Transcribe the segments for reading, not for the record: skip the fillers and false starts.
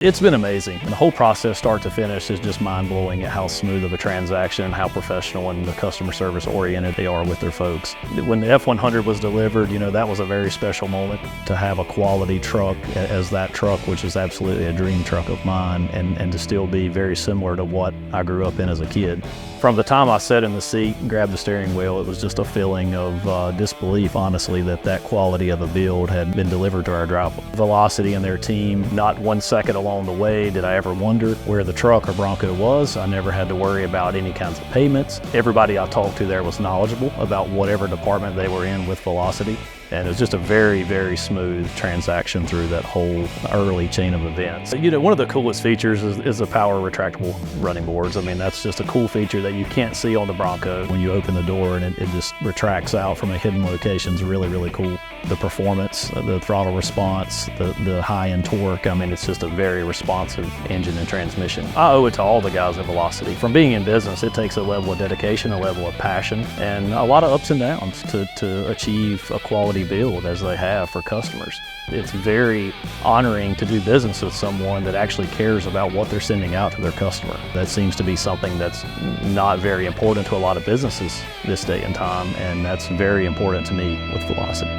It's been amazing. And the whole process, start to finish, is just mind-blowing at how smooth of a transaction and how professional and the customer service oriented they are with their folks. When the F-100 was delivered, that was a very special moment to have a quality truck as that truck, which is absolutely a dream truck of mine, and to still be very similar to what I grew up in as a kid. From the time I sat in the seat and grabbed the steering wheel, it was just a feeling of disbelief, honestly, that quality of a build had been delivered to our driveway. Velocity and their team, not 1 second along the way did I ever wonder where the truck or Bronco was. I never had to worry about any kinds of payments. Everybody I talked to there was knowledgeable about whatever department they were in with Velocity. And it was just a very, very smooth transaction through that whole early chain of events. One of the coolest features is the power retractable running boards. I mean, that's just a cool feature that you can't see on the Bronco. When you open the door and it just retracts out from a hidden location is really, really cool. The performance, the throttle response, the high-end torque, I mean, it's just a very responsive engine and transmission. I owe it to all the guys at Velocity. From being in business, it takes a level of dedication, a level of passion, and a lot of ups and downs to achieve a quality build as they have for customers. It's very honoring to do business with someone that actually cares about what they're sending out to their customer. That seems to be something that's not very important to a lot of businesses this day and time, and that's very important to me with Velocity.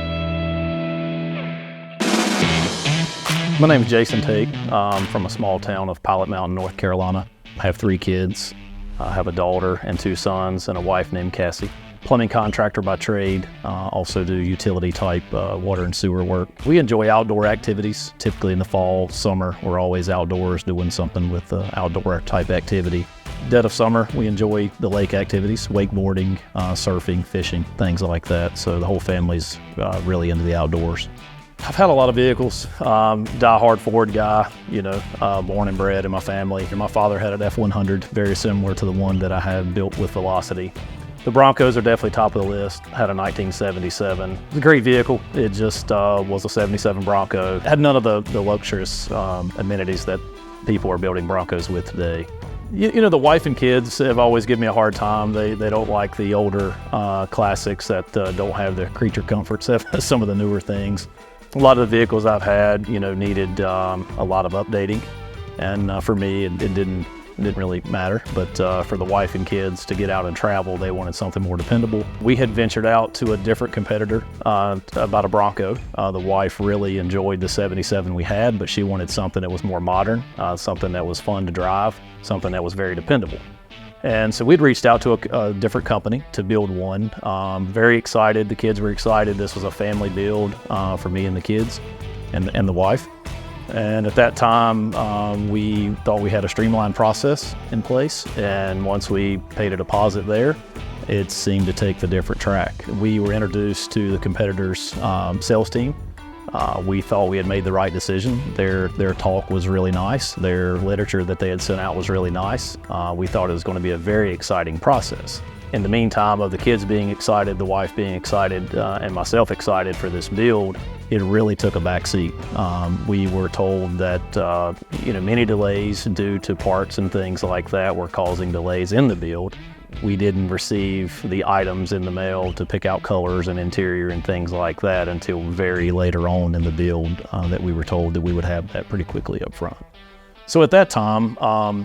My name is Jason Tate. I'm from a small town of Pilot Mountain, North Carolina. I have 3 kids. I have a daughter and 2 sons and a wife named Cassie. Plumbing contractor by trade, also do utility type water and sewer work. We enjoy outdoor activities. Typically in the fall, summer, we're always outdoors doing something with outdoor type activity. Dead of summer, we enjoy the lake activities, wakeboarding, surfing, fishing, things like that. So the whole family's really into the outdoors. I've had a lot of vehicles, die-hard Ford guy, born and bred in my family. My father had an F-100, very similar to the one that I had built with Velocity. The Broncos are definitely top of the list. Had a 1977. It's a great vehicle. It just was a 77 Bronco. It had none of the luxurious amenities that people are building Broncos with today. The wife and kids have always given me a hard time. They don't like the older classics that don't have the creature comforts of some of the newer things. A lot of the vehicles I've had, needed a lot of updating. And for me, it didn't really matter, but for the wife and kids to get out and travel, they wanted something more dependable. We had ventured out to a different competitor about a Bronco. The wife really enjoyed the 77 we had, but she wanted something that was more modern, something that was fun to drive, something that was very dependable. And so we'd reached out to a different company to build one. Very excited, the kids were excited. This was a family build for me and the kids and the wife. And at that time, we thought we had a streamlined process in place. And once we paid a deposit there, it seemed to take the different track. We were introduced to the competitor's sales team. We thought we had made the right decision. Their talk was really nice. Their literature that they had sent out was really nice. We thought it was going to be a very exciting process. In the meantime, of the kids being excited, the wife being excited, and myself excited for this build, it really took a back seat. We were told that many delays due to parts and things like that were causing delays in the build. We didn't receive the items in the mail to pick out colors and interior and things like that until very later on in the build that we were told that we would have that pretty quickly up front. So at that time,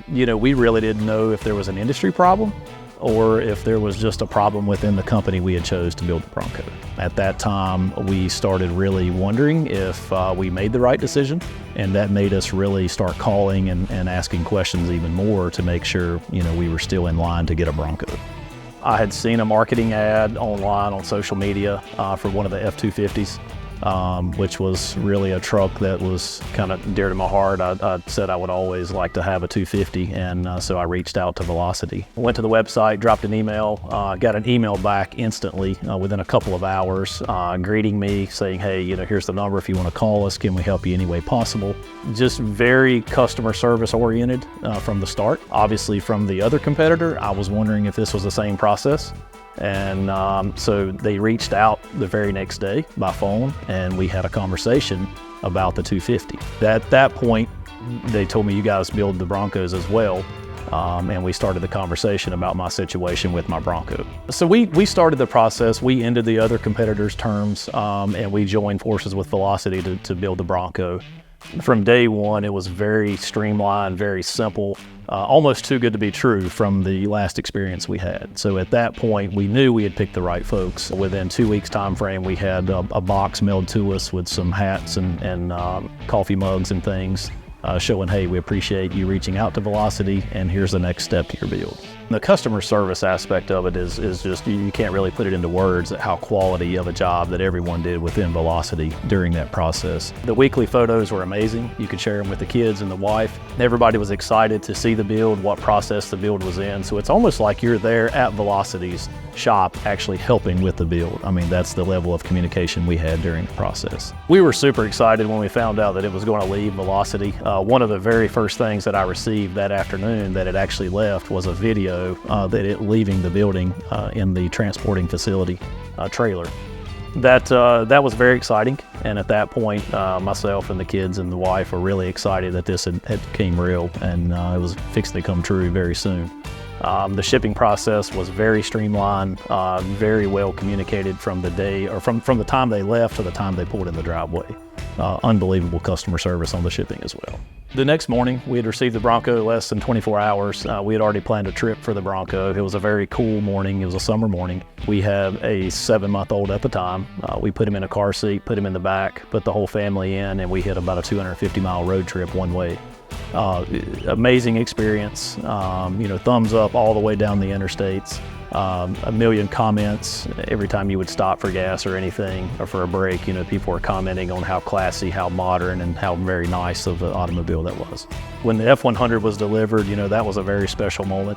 we really didn't know if there was an industry problem or if there was just a problem within the company we had chose to build the Bronco. At that time, we started really wondering if we made the right decision, and that made us really start calling and asking questions even more to make sure we were still in line to get a Bronco. I had seen a marketing ad online on social media for one of the F-250s. Which was really a truck that was kind of dear to my heart. I said I would always like to have a 250, and so I reached out to Velocity. Went to the website, dropped an email, got an email back instantly within a couple of hours, greeting me, saying, hey, here's the number if you want to call us, can we help you any way possible? Just very customer service oriented from the start. Obviously from the other competitor, I was wondering if this was the same process. And so they reached out the very next day by phone, and we had a conversation about the 250. At that point, they told me, you guys build the Broncos as well. And we started the conversation about my situation with my Bronco. So we started the process. We ended the other competitors' terms, and we joined forces with Velocity to build the Bronco. From day one, it was very streamlined, very simple, almost too good to be true from the last experience we had. So at that point, we knew we had picked the right folks. Within 2 weeks time frame, we had a box mailed to us with some hats and coffee mugs and things, showing, hey, we appreciate you reaching out to Velocity, and here's the next step to your build. The customer service aspect of it is just, you can't really put it into words at how quality of a job that everyone did within Velocity during that process. The weekly photos were amazing. You could share them with the kids and the wife. Everybody was excited to see the build, what process the build was in. So it's almost like you're there at Velocity's shop actually helping with the build. I mean, that's the level of communication we had during the process. We were super excited when we found out that it was going to leave Velocity. One of the very first things that I received that afternoon that it actually left was a video that it leaving the building in the transporting facility trailer. That was very exciting, and at that point myself and the kids and the wife were really excited that this had became real, and it was fixing to come true very soon. The shipping process was very streamlined, very well communicated from the day, or from the time they left to the time they pulled in the driveway. Unbelievable customer service on the shipping as well. The next morning, we had received the Bronco less than 24 hours. We had already planned a trip for the Bronco. It was a very cool morning. It was a summer morning. We had a 7-month-old at the time. We put him in a car seat, put him in the back, put the whole family in, and we hit about a 250-mile road trip one way. Amazing experience, thumbs up all the way down the interstates. A million comments every time you would stop for gas or anything, or for a break. People were commenting on how classy, how modern, and how very nice of an automobile that was. When the F-100 was delivered, that was a very special moment.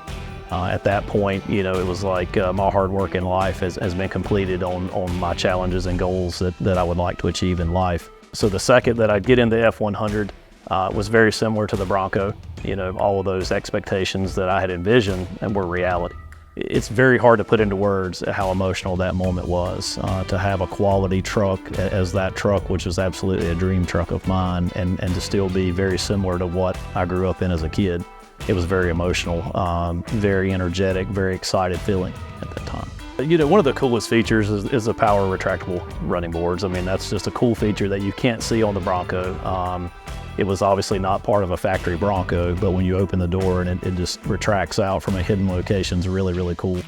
At that point, it was like my hard work in life has been completed on my challenges and goals that I would like to achieve in life. So the second that I'd get into F-100, was very similar to the Bronco. All of those expectations that I had envisioned and were reality. It's very hard to put into words how emotional that moment was, to have a quality truck as that truck, which was absolutely a dream truck of mine, and to still be very similar to what I grew up in as a kid. It was very emotional, very energetic, very excited feeling at that time. One of the coolest features is the power retractable running boards. I mean, that's just a cool feature that you can't see on the Bronco. It was obviously not part of a factory Bronco, but when you open the door and it just retracts out from a hidden location, is really, really cool.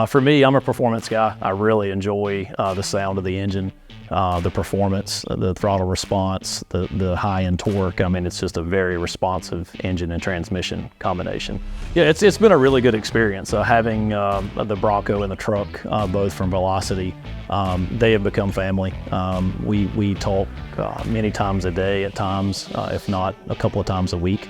For me, I'm a performance guy. I really enjoy the sound of the engine, the performance, the throttle response, the high-end torque. I mean, it's just a very responsive engine and transmission combination. Yeah, it's been a really good experience. Having the Bronco and the truck, both from Velocity, they have become family. We talk many times a day at times, if not a couple of times a week.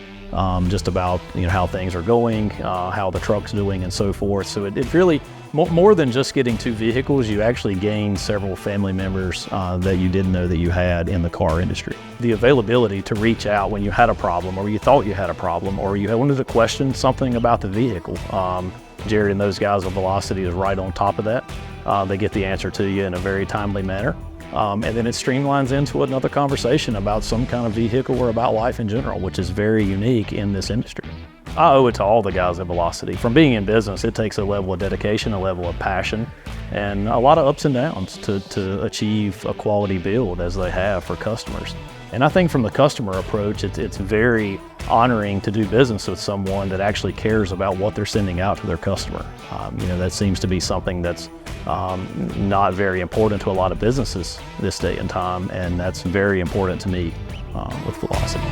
Just about how things are going, how the truck's doing, and so forth. So it really, more than just getting two vehicles, you actually gain several family members that you didn't know that you had in the car industry. The availability to reach out when you had a problem, or you thought you had a problem, or you wanted to question something about the vehicle. Jared and those guys at Velocity is right on top of that. They get the answer to you in a very timely manner. And then it streamlines into another conversation about some kind of vehicle or about life in general, which is very unique in this industry. I owe it to all the guys at Velocity. From being in business, it takes a level of dedication, a level of passion, and a lot of ups and downs to achieve a quality build as they have for customers. And I think from the customer approach, it's very honoring to do business with someone that actually cares about what they're sending out to their customer. That seems to be something that's not very important to a lot of businesses this day and time, and that's very important to me with Velocity.